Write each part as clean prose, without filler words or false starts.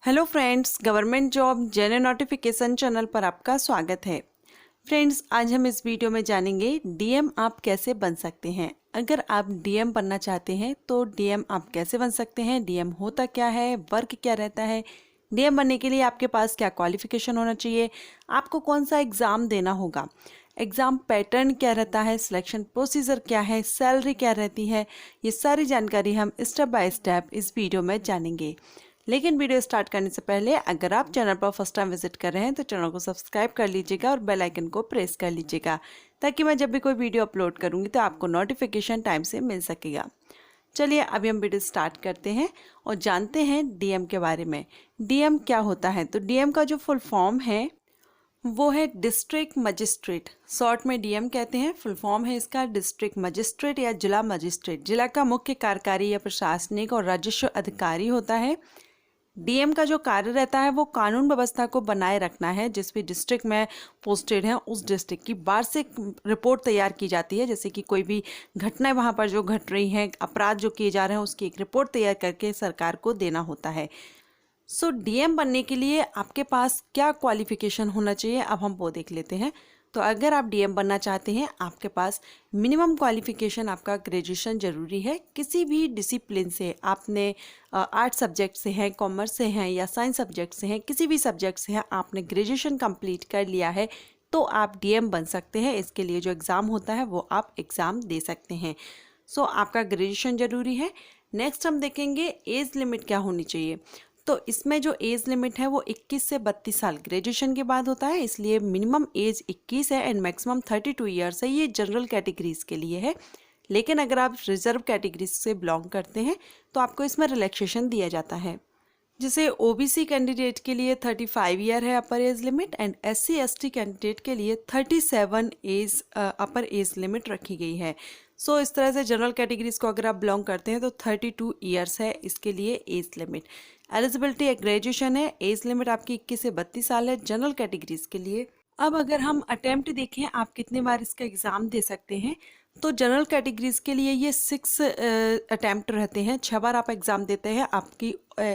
Hello friends, government job genuine notification channel पर आपका स्वागत है। फ्रेंड्स, आज हम इस वीडियो में जानेंगे डीएम आप कैसे बन सकते हैं। अगर आप डीएम बनना चाहते हैं तो डीएम आप कैसे बन सकते हैं, डीएम होता क्या है, वर्क क्या रहता है, डीएम बनने के लिए आपके पास क्या क्वालिफिकेशन होना चाहिए, आपको कौन सा एग्ज़ाम देना होगा, एग्ज़ाम पैटर्न क्या रहता है, सिलेक्शन प्रोसीजर क्या है, सैलरी क्या रहती है, ये सारी जानकारी हम स्टेप बाय स्टेप इस वीडियो में जानेंगे। लेकिन वीडियो स्टार्ट करने से पहले अगर आप चैनल पर फर्स्ट टाइम विजिट कर रहे हैं तो चैनल को सब्सक्राइब कर लीजिएगा और बेल आइकन को प्रेस कर लीजिएगा ताकि मैं जब भी कोई वीडियो अपलोड करूंगी तो आपको नोटिफिकेशन टाइम से मिल सकेगा। चलिए अभी हम वीडियो स्टार्ट करते हैं और जानते हैं डीएम के बारे में। डीएम क्या होता है, तो डीएम का जो फुल फॉर्म है वो है डिस्ट्रिक्ट मजिस्ट्रेट, शॉर्ट में डीएम कहते हैं। फुल फॉर्म है इसका डिस्ट्रिक्ट मजिस्ट्रेट या जिला मजिस्ट्रेट। जिला का मुख्य कार्यकारी या प्रशासनिक और राजस्व अधिकारी होता है। डीएम का जो कार्य रहता है वो कानून व्यवस्था को बनाए रखना है। जिस भी डिस्ट्रिक्ट में पोस्टेड है उस डिस्ट्रिक्ट की वार्षिक रिपोर्ट तैयार की जाती है, जैसे कि कोई भी घटनाएं वहाँ पर जो घट रही हैं, अपराध जो किए जा रहे हैं, उसकी एक रिपोर्ट तैयार करके सरकार को देना होता है। सो डीएम बनने के लिए आपके पास क्या क्वालिफिकेशन होना चाहिए, अब हम वो देख लेते हैं। तो अगर आप डीएम बनना चाहते हैं आपके पास मिनिमम क्वालिफिकेशन आपका ग्रेजुएशन ज़रूरी है। किसी भी डिसिप्लिन से, आपने आर्ट सब्जेक्ट से हैं, कॉमर्स से हैं या साइंस सब्जेक्ट से हैं, किसी भी सब्जेक्ट से हैं, आपने ग्रेजुएशन कंप्लीट कर लिया है तो आप डीएम बन सकते हैं। इसके लिए जो एग्ज़ाम होता है वो आप एग्ज़ाम दे सकते हैं। सो आपका ग्रेजुएशन ज़रूरी है। नेक्स्ट हम देखेंगे एज लिमिट क्या होनी चाहिए। तो इसमें जो एज लिमिट है वो 21 से 32 साल ग्रेजुएशन के बाद होता है, इसलिए मिनिमम एज 21 है एंड मैक्सिमम 32 ईयर्स है। ये जनरल कैटेगरीज के लिए है, लेकिन अगर आप रिजर्व कैटेगरीज से बिलोंग करते हैं तो आपको इसमें रिलैक्सेशन दिया जाता है। जैसे ओबीसी कैंडिडेट के लिए 35 ईयर है अपर age limit and SC ST candidate के लिए 37 एज अपर एज लिमिट रखी गई है। सो इस तरह से जनरल कैटेगरीज को अगर आप बिलोंग करते हैं तो 32 ईयर्स है इसके लिए एज लिमिट। एलिजिबिलिटी ग्रेजुएशन है, एज लिमिट आपकी 21 से 32 साल है जनरल कैटेगरीज के लिए। अब अगर हम अटेम्प्ट देखें आप कितने बार इसका एग्ज़ाम दे सकते हैं, तो जनरल कैटेगरीज के लिए ये 6 अटैम्प्ट रहते हैं। 6 बार आप एग्ज़ाम देते हैं आपकी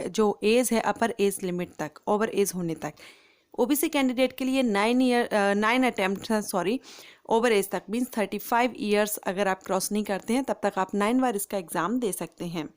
जो एज है अपर एज लिमिट तक, ओवर एज होने तक। ओबीसी कैंडिडेट के लिए 9 अटैम्प्ट हैं, सॉरी, ओवर एज तक मीन्स 35 ईयर्स अगर आप क्रॉस नहीं करते हैं तब तक आप 9 बार इसका एग्ज़ाम दे सकते हैं।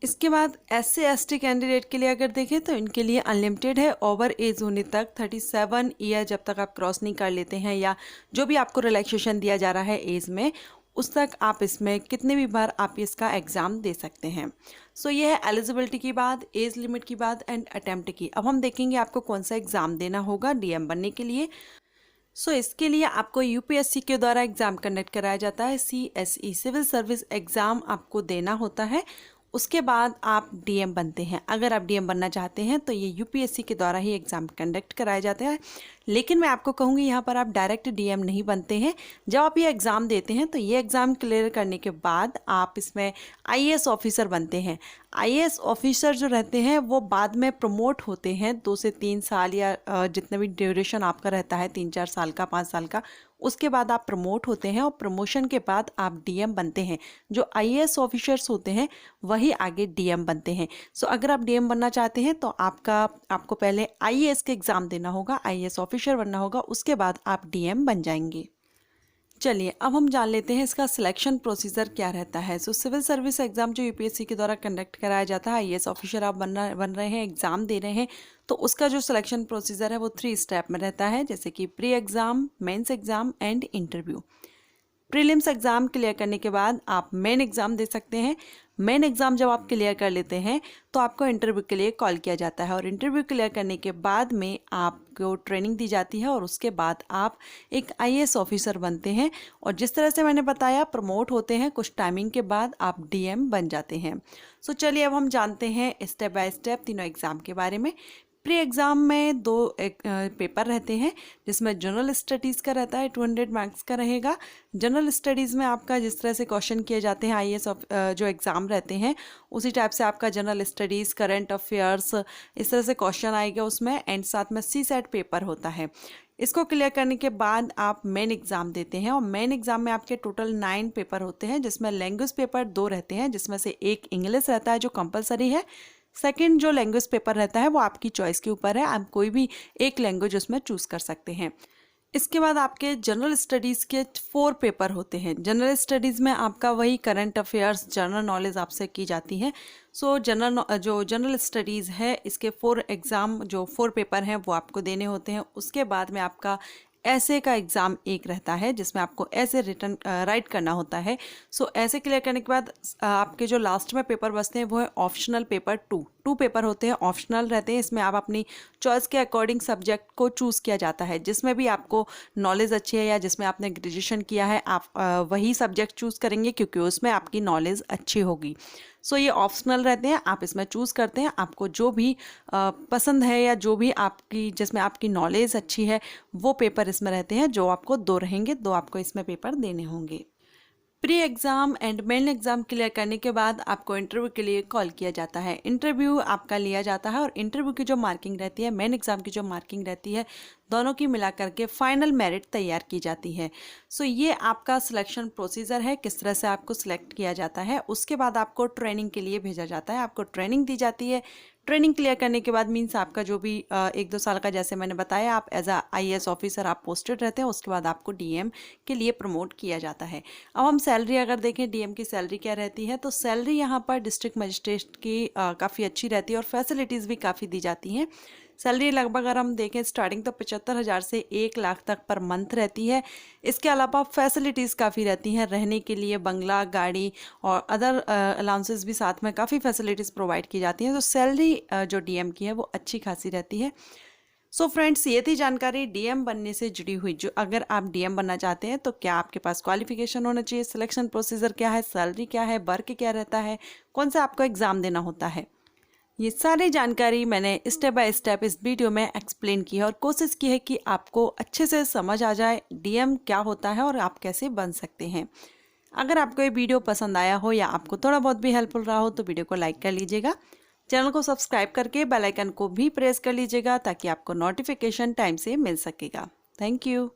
इसके बाद एससी एसटी कैंडिडेट के लिए अगर देखें तो इनके लिए अनलिमिटेड है ओवर एज होने तक। 37 ईयर जब तक आप क्रॉस नहीं कर लेते हैं या जो भी आपको रिलैक्सेशन दिया जा रहा है एज में, उस तक आप इसमें कितने भी बार आप इसका एग्ज़ाम दे सकते हैं। सो ये है एलिजिबिलिटी की बात, एज लिमिट की बात एंड अटेम्प्ट की। अब हम देखेंगे आपको कौन सा एग्ज़ाम देना होगा डीएम बनने के लिए। सो इसके लिए आपको यूपीएससी के द्वारा एग्ज़ाम कंडक्ट कराया जाता है। सीएसई सिविल सर्विस एग्ज़ाम आपको देना होता है, उसके बाद आप डीएम बनते हैं। अगर आप डीएम बनना चाहते हैं तो ये यूपीएससी के द्वारा ही एग्ज़ाम कंडक्ट कराए जाते हैं। लेकिन मैं आपको कहूँगी यहाँ पर आप डायरेक्ट डीएम नहीं बनते हैं। जब आप ये एग्ज़ाम देते हैं तो ये एग्ज़ाम क्लियर करने के बाद आप इसमें आईएएस ऑफिसर बनते हैं। आईएएस ऑफिसर जो रहते हैं वो बाद में प्रमोट होते हैं 2 से 3 साल या जितना भी ड्यूरेशन आपका रहता है, 3-4 साल का, 5 साल का, उसके बाद आप प्रमोट होते हैं और प्रमोशन के बाद आप डीएम बनते हैं। जो आईएएस ऑफिसर्स होते हैं वही आगे डीएम बनते हैं। सो अगर आप डीएम बनना चाहते हैं तो आपको पहले आईएएस के एग्ज़ाम देना होगा, आईएएस ऑफिसर बनना होगा, उसके बाद आप डीएम बन जाएंगे। चलिए अब हम जान लेते हैं इसका सिलेक्शन प्रोसीजर क्या रहता है। सो सिविल सर्विस एग्जाम जो यूपीएससी के द्वारा कंडक्ट कराया जाता है, आईएएस ऑफिसर आप बन रहे हैं, एग्जाम दे रहे हैं, तो उसका जो सिलेक्शन प्रोसीजर है वो 3 स्टेप में रहता है, जैसे कि pre exam, mains exam and interview. Prelims exam clear करने के बाद आप मेन एग्ज़ाम दे सकते हैं। मेन एग्ज़ाम जब आप क्लियर कर लेते हैं तो आपको इंटरव्यू के लिए कॉल किया जाता है और इंटरव्यू क्लियर करने के बाद में आपको ट्रेनिंग दी जाती है और उसके बाद आप एक आईएएस ऑफिसर बनते हैं। और जिस तरह से मैंने बताया प्रमोट होते हैं, कुछ टाइमिंग के बाद आप डीएम बन जाते हैं। सो चलिए अब हम जानते हैं स्टेप बाय स्टेप तीनों एग्ज़ाम के बारे में। प्री एग्ज़ाम में 2 पेपर रहते हैं, जिसमें जनरल स्टडीज़ का रहता है, 200 मार्क्स का रहेगा। जनरल स्टडीज़ में आपका जिस तरह से क्वेश्चन किए जाते हैं आईएएस जो एग्ज़ाम रहते हैं उसी टाइप से आपका जनरल स्टडीज़, करंट अफेयर्स, इस तरह से क्वेश्चन आएगा उसमें। एंड साथ में सीसेट पेपर होता है। इसको क्लियर करने के बाद आप मेन एग्ज़ाम देते हैं और मेन एग्ज़ाम में आपके टोटल 9 पेपर होते हैं, जिसमें लैंग्वेज पेपर 2 रहते हैं, जिसमें से एक इंग्लिश रहता है जो कंपलसरी है, सेकंड जो लैंग्वेज पेपर रहता है वो आपकी चॉइस के ऊपर है, आप कोई भी एक लैंग्वेज उसमें चूज़ कर सकते हैं। इसके बाद आपके जनरल स्टडीज़ के 4 पेपर होते हैं। जनरल स्टडीज़ में आपका वही करंट अफेयर्स, जनरल नॉलेज आपसे की जाती है। सो जनरल स्टडीज़ है इसके 4 एग्ज़ाम, जो 4 पेपर हैं वो आपको देने होते हैं। उसके बाद में आपका ऐसे का एग्ज़ाम एक रहता है जिसमें आपको ऐसे रिटर्न राइट करना होता है। सो ऐसे क्लियर करने के बाद आपके जो लास्ट में पेपर बचते हैं वो है ऑप्शनल पेपर 2 पेपर होते हैं, ऑप्शनल रहते हैं। इसमें आप अपनी चॉइस के अकॉर्डिंग सब्जेक्ट को चूज़ किया जाता है। जिसमें भी आपको नॉलेज अच्छी है या जिसमें आपने ग्रेजुएशन किया है, आप वही सब्जेक्ट चूज़ करेंगे क्योंकि उसमें आपकी नॉलेज अच्छी होगी। सो ये ऑप्शनल रहते हैं, आप इसमें चूज़ करते हैं, आपको जो भी पसंद है या जो भी आपकी जिसमें आपकी नॉलेज अच्छी है वो पेपर इसमें रहते हैं। जो आपको 2 रहेंगे, 2 आपको इसमें पेपर देने होंगे। Pre exam and main exam clear करने के बाद आपको इंटरव्यू के लिए कॉल किया जाता है। इंटरव्यू आपका लिया जाता है और इंटरव्यू की जो मार्किंग रहती है, मेन एग्ज़ाम की जो मार्किंग रहती है, दोनों की मिला करके फाइनल मेरिट तैयार की जाती है। सो ये आपका सिलेक्शन प्रोसीजर है, किस तरह से आपको सिलेक्ट किया जाता है। उसके बाद आपको ट्रेनिंग के लिए भेजा जाता है, आपको ट्रेनिंग दी जाती है। ट्रेनिंग क्लियर करने के बाद मीन्स आपका जो भी 1-2 साल का, जैसे मैंने बताया, आप एज अ IAS ऑफिसर आप पोस्टेड रहते हैं। उसके बाद आपको DM के लिए प्रमोट किया जाता है। अब हम सैलरी अगर देखें, DM की सैलरी क्या रहती है, तो सैलरी यहाँ पर डिस्ट्रिक्ट मजिस्ट्रेट की काफ़ी अच्छी रहती है और फैसिलिटीज़ भी काफ़ी दी जाती हैं। सैलरी लगभग अगर हम देखें स्टार्टिंग तो 75,000 से 1 लाख तक पर मंथ रहती है। इसके अलावा फैसिलिटीज़ काफ़ी रहती हैं, रहने के लिए बंगला, गाड़ी और अदर अलाउंसेस भी साथ में काफ़ी फैसिलिटीज़ प्रोवाइड की जाती हैं। तो सैलरी जो DM की है वो अच्छी खासी रहती है। सो फ्रेंड्स, ये थी जानकारी DM बनने से जुड़ी हुई। जो अगर आप DM बनना चाहते हैं तो क्या आपके पास क्वालिफिकेशन होना चाहिए, सिलेक्शन प्रोसीजर क्या है, सैलरी क्या है, वर्क क्या रहता है, कौन सा आपको एग्ज़ाम देना होता है, ये सारी जानकारी मैंने स्टेप बाय स्टेप इस वीडियो में एक्सप्लेन की है और कोशिश की है कि आपको अच्छे से समझ आ जाए DM क्या होता है और आप कैसे बन सकते हैं। अगर आपको ये वीडियो पसंद आया हो या आपको थोड़ा बहुत भी हेल्पफुल रहा हो तो वीडियो को लाइक कर लीजिएगा। चैनल को सब्सक्राइब करके बेल आइकन को भी प्रेस कर लीजिएगा ताकि आपको नोटिफिकेशन टाइम से मिल सकेगा। Thank you.